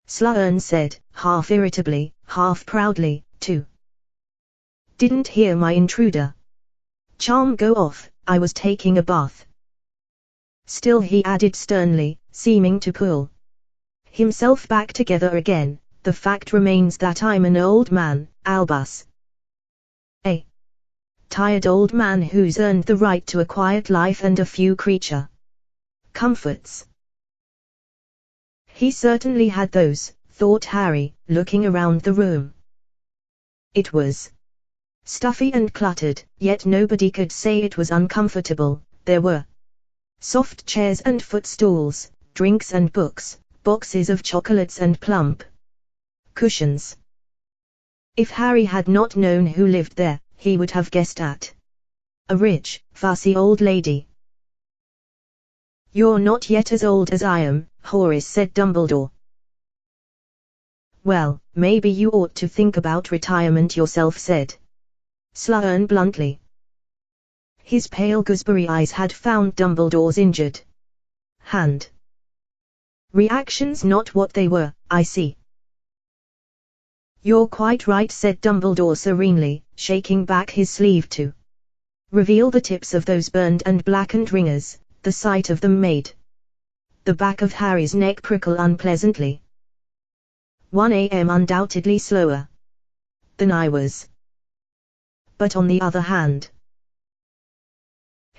Slughorn said, half irritably, half proudly, too. Didn't hear my intruder. Charm go off, I was taking a bath. Still he added sternly, seeming to pull himself back together again, the fact remains that I'm an old man, Albus. A tired old man who's earned the right to a quiet life and a few creature comforts. He certainly had those, thought Harry, looking around the room. It was stuffy and cluttered, yet nobody could say it was uncomfortable. There were soft chairs and footstools, drinks and books, boxes of chocolates and plump cushions. If Harry had not known who lived there, he would have guessed at a rich, fussy old lady. You're not yet as old as I am, Horace said Dumbledore. Well, maybe you ought to think about retirement yourself, said Slughorn bluntly. His pale gooseberry eyes had found Dumbledore's injured hand. Reactions not what they were, I see. You're quite right, said Dumbledore serenely, shaking back his sleeve to reveal the tips of those burned and blackened ringers. The sight of them made the back of Harry's neck prickle unpleasantly. 1 a.m. undoubtedly slower than I was. But on the other hand,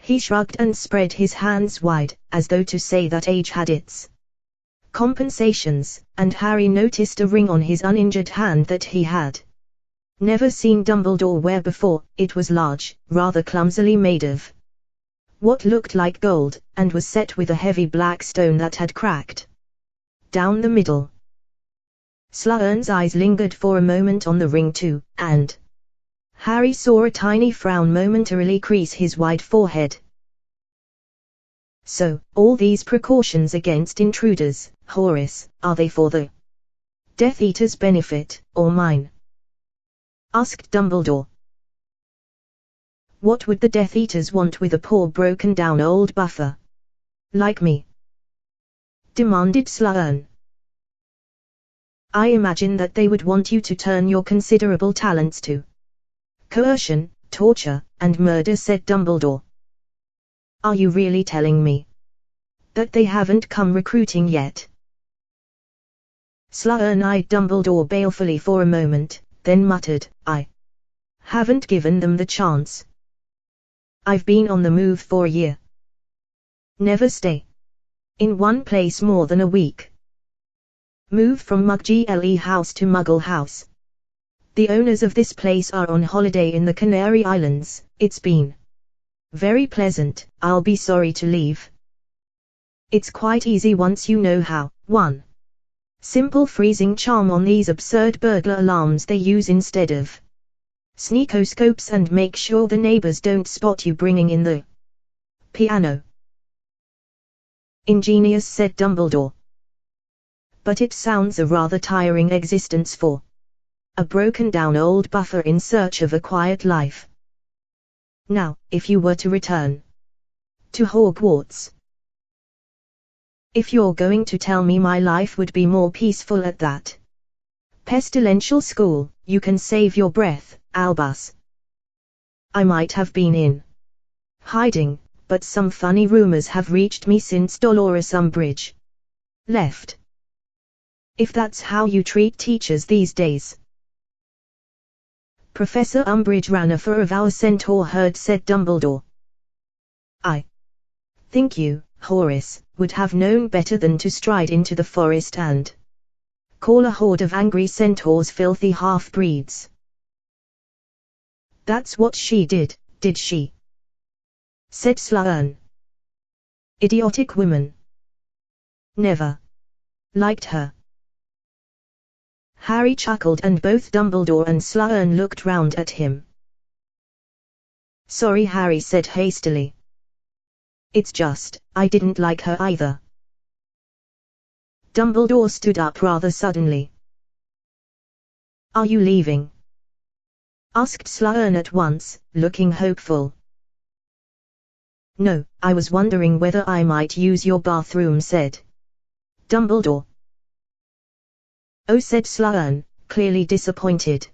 he shrugged and spread his hands wide, as though to say that age had its compensations, and Harry noticed a ring on his uninjured hand that he had never seen Dumbledore wear before. It was large, rather clumsily made of what looked like gold, and was set with a heavy black stone that had cracked down the middle. Slughorn's eyes lingered for a moment on the ring too, and Harry saw a tiny frown momentarily crease his wide forehead. So, all these precautions against intruders, Horace, are they for the Death Eater's benefit, or mine? Asked Dumbledore. What would the Death Eaters want with a poor broken-down old buffer like me? Demanded Slughorn. I imagine that they would want you to turn your considerable talents to coercion, torture, and murder, said Dumbledore. Are you really telling me that they haven't come recruiting yet? Slughorn eyed Dumbledore balefully for a moment, then muttered, I haven't given them the chance. I've been on the move for a year. Never stay in one place more than a week. Move from Muggle House to Muggle House. The owners of this place are on holiday in the Canary Islands. It's been very pleasant. I'll be sorry to leave. It's quite easy once you know how. 1. Simple freezing charm on these absurd burglar alarms they use instead of sneakoscopes, and make sure the neighbors don't spot you bringing in the piano. Ingenious, said Dumbledore. But it sounds a rather tiring existence for a broken-down old buffer in search of a quiet life. Now, if you were to return to Hogwarts, if you're going to tell me my life would be more peaceful at that pestilential school, you can save your breath, Albus. I might have been in hiding, but some funny rumors have reached me since Dolores Umbridge left. If that's how you treat teachers these days. Professor Umbridge ran afoul of our centaur herd, said Dumbledore. I think you, Horace, would have known better than to stride into the forest and call a horde of angry centaurs filthy half-breeds. That's what she did she? Said Slughorn. Idiotic woman. Never liked her. Harry chuckled, and both Dumbledore and Slughorn looked round at him. Sorry, Harry said hastily. It's just, I didn't like her either. Dumbledore stood up rather suddenly. Are you leaving? Asked Slughorn at once, looking hopeful. No, I was wondering whether I might use your bathroom, said Dumbledore. Oh, said Sloane, clearly disappointed.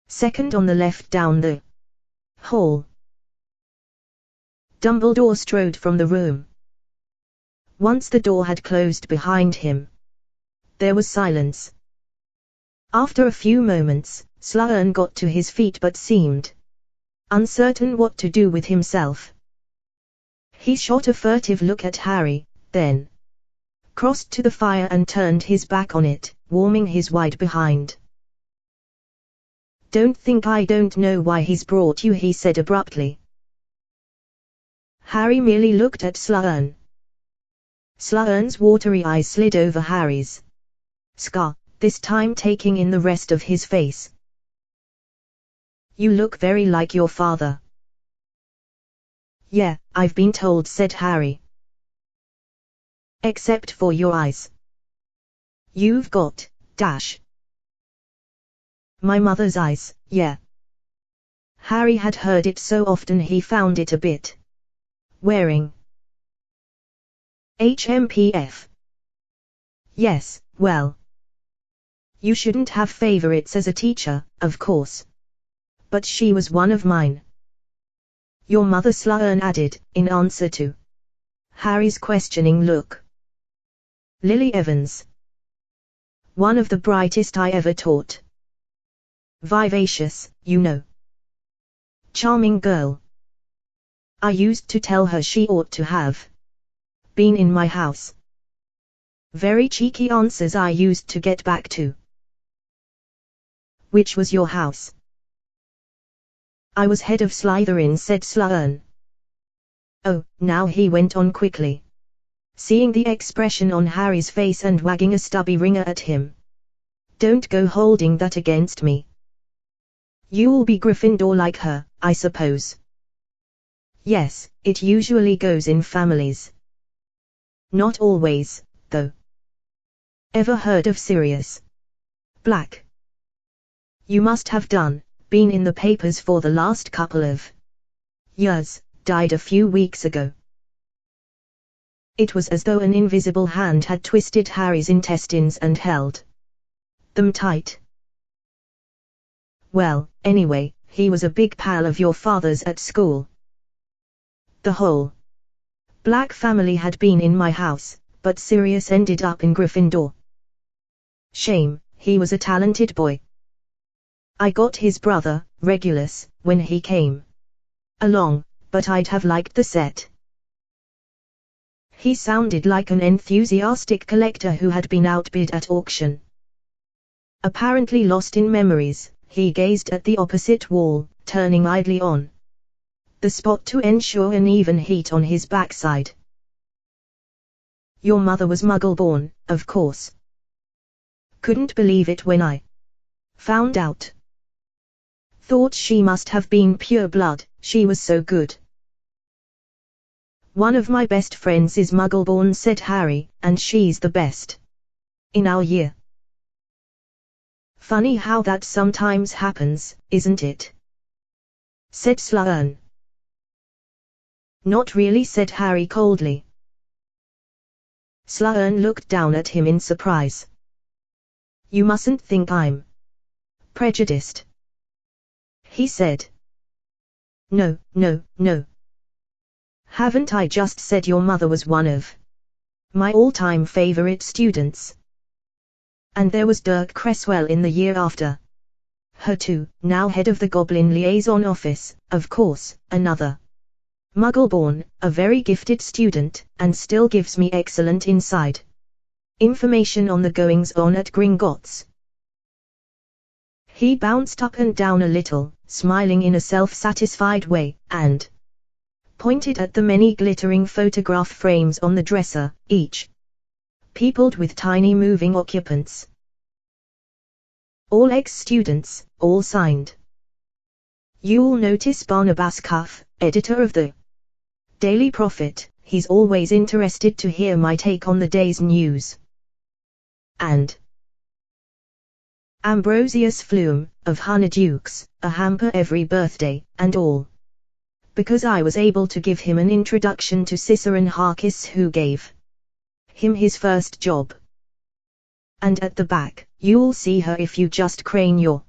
Second on the left down the hall. Dumbledore strode from the room. Once the door had closed behind him, there was silence. After a few moments, Sloane got to his feet but seemed uncertain what to do with himself. He shot a furtive look at Harry, then crossed to the fire and turned his back on it, warming his wide behind. Don't think I don't know why he's brought you, he said abruptly. Harry merely looked at Sloane. Sloane's watery eyes slid over Harry's scar, this time taking in the rest of his face. You look very like your father. Yeah, I've been told, said Harry. Except for your eyes. You've got, my mother's eyes, yeah. Harry had heard it so often he found it a bit wearing. HMPF. Yes, well. You shouldn't have favorites as a teacher, of course. But she was one of mine. Your mother, Sloane added, in answer to Harry's questioning look. Lily Evans. One of the brightest I ever taught. Vivacious, you know. Charming girl. I used to tell her she ought to have been in my house. Very cheeky answers I used to get back to. Which was your house? I was head of Slytherin, said Sloane. Oh, now, he went on quickly, seeing the expression on Harry's face and wagging a stubby ringer at him. Don't go holding that against me. You'll be Gryffindor like her, I suppose. Yes, it usually goes in families. Not always, though. Ever heard of Sirius Black? You must have done, been in the papers for the last couple of years, died a few weeks ago. It was as though an invisible hand had twisted Harry's intestines and held them tight. Well, anyway, he was a big pal of your father's at school. The whole Black family had been in my house, but Sirius ended up in Gryffindor. Shame, he was a talented boy. I got his brother, Regulus, when he came along, but I'd have liked the set. He sounded like an enthusiastic collector who had been outbid at auction. Apparently lost in memories, he gazed at the opposite wall, turning idly on the spot to ensure an even heat on his backside. Your mother was Muggle-born, of course. Couldn't believe it when I found out. Thought she must have been pure blood, she was so good. One of my best friends is Muggle-born, said Harry, and she's the best in our year. Funny how that sometimes happens, isn't it? Said Sloane. Not really, said Harry coldly. Sloane looked down at him in surprise. You mustn't think I'm prejudiced, he said. No, no, no. Haven't I just said your mother was one of my all-time favorite students? And there was Dirk Cresswell in the year after her too, now head of the Goblin Liaison Office, of course, another Muggle-born, a very gifted student, and still gives me excellent inside information on the goings-on at Gringotts. He bounced up and down a little, smiling in a self-satisfied way, and pointed at the many glittering photograph frames on the dresser, each peopled with tiny moving occupants. All ex-students, all signed. You'll notice Barnabas Cuff, editor of the Daily Prophet, he's always interested to hear my take on the day's news. And Ambrosius Flume, of Honeydukes, a hamper every birthday, and all. Because I was able to give him an introduction to Cicerone Harkis, who gave him his first job And at the back, you'll see her if you just crane your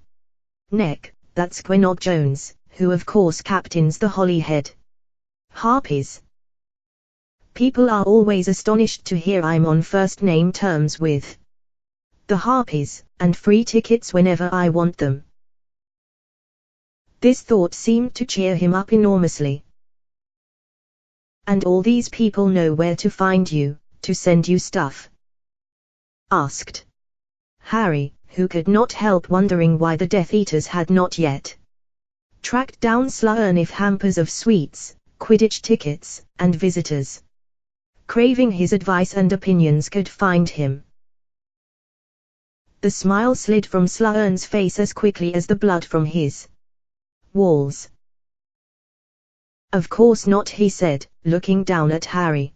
neck. That's Gwenog Jones, who of course captains the Holyhead Harpies. People are always astonished to hear I'm on first-name terms with the Harpies, and free tickets whenever I want them. This thought seemed to cheer him up enormously. And all these people know where to find you, to send you stuff? Asked Harry, who could not help wondering why the Death Eaters had not yet tracked down Sloane if hampers of sweets, Quidditch tickets, and visitors craving his advice and opinions could find him. The smile slid from Sloane's face as quickly as the blood from his walls. Of course not, he said, looking down at Harry.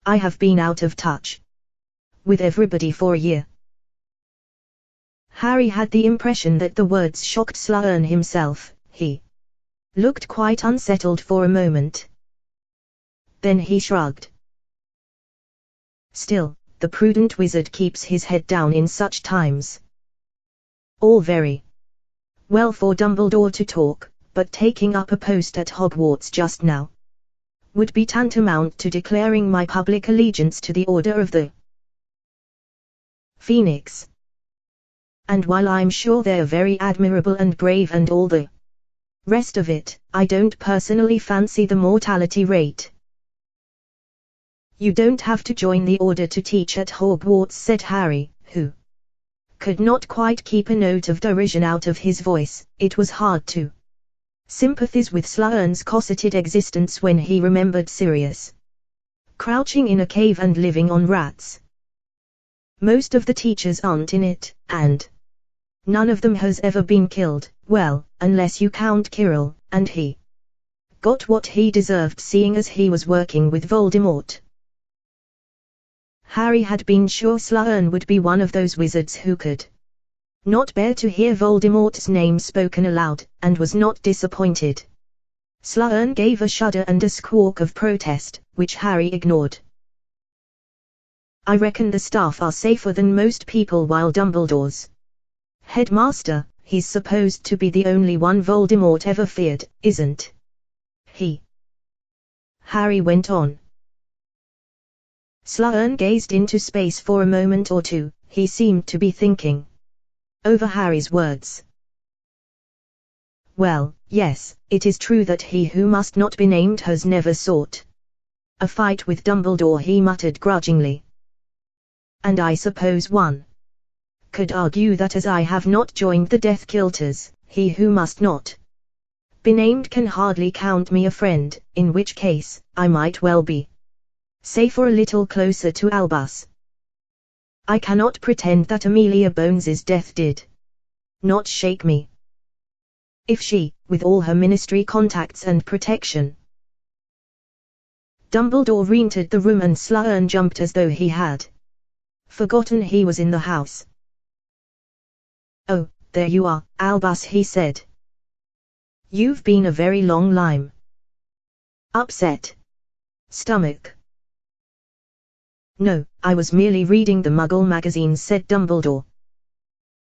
I have been out of touch with everybody for a year. Harry had the impression that the words shocked Sloane himself. He looked quite unsettled for a moment. Then he shrugged. Still, the prudent wizard keeps his head down in such times. All very well for Dumbledore to talk, but taking up a post at Hogwarts just now would be tantamount to declaring my public allegiance to the Order of the Phoenix. And while I'm sure they're very admirable and brave and all the rest of it, I don't personally fancy the mortality rate. You don't have to join the Order to teach at Hogwarts, said Harry, who could not quite keep a note of derision out of his voice. It was hard to sympathize with Sloane's cosseted existence when he remembered Sirius crouching in a cave and living on rats. Most of the teachers aren't in it, and none of them has ever been killed, well, unless you count Quirrell, and he got what he deserved seeing as he was working with Voldemort. Harry had been sure Sloane would be one of those wizards who could not bear to hear Voldemort's name spoken aloud, and was not disappointed. Sloane gave a shudder and a squawk of protest, which Harry ignored. I reckon the staff are safer than most people while Dumbledore's headmaster, he's supposed to be the only one Voldemort ever feared, isn't he? Harry went on. Sloane gazed into space for a moment or two. He seemed to be thinking over Harry's words. Well, yes, it is true that he who must not be named has never sought a fight with Dumbledore, he muttered grudgingly. And I suppose one could argue that as I have not joined the Death Kilters, he who must not be named can hardly count me a friend, in which case, I might well be safer a little closer to Albus. I cannot pretend that Amelia Bones's death did not shake me. If she, with all her ministry contacts and protection. Dumbledore re-entered the room and Sloane jumped as though he had forgotten he was in the house. Oh, there you are, Albus, he said. You've been a very long lime. Upset stomach. No, I was merely reading the Muggle magazines, said Dumbledore.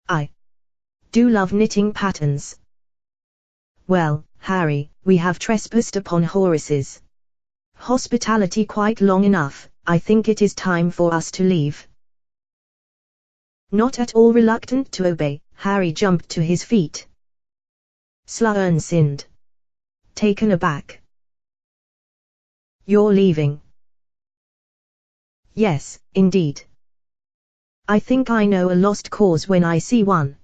I do love knitting patterns. Well, Harry, we have trespassed upon Horace's hospitality quite long enough. I think it is time for us to leave. Not at all reluctant to obey, Harry jumped to his feet. Sloane seemed taken aback. You're leaving? Yes, indeed. I think I know a lost cause when I see one.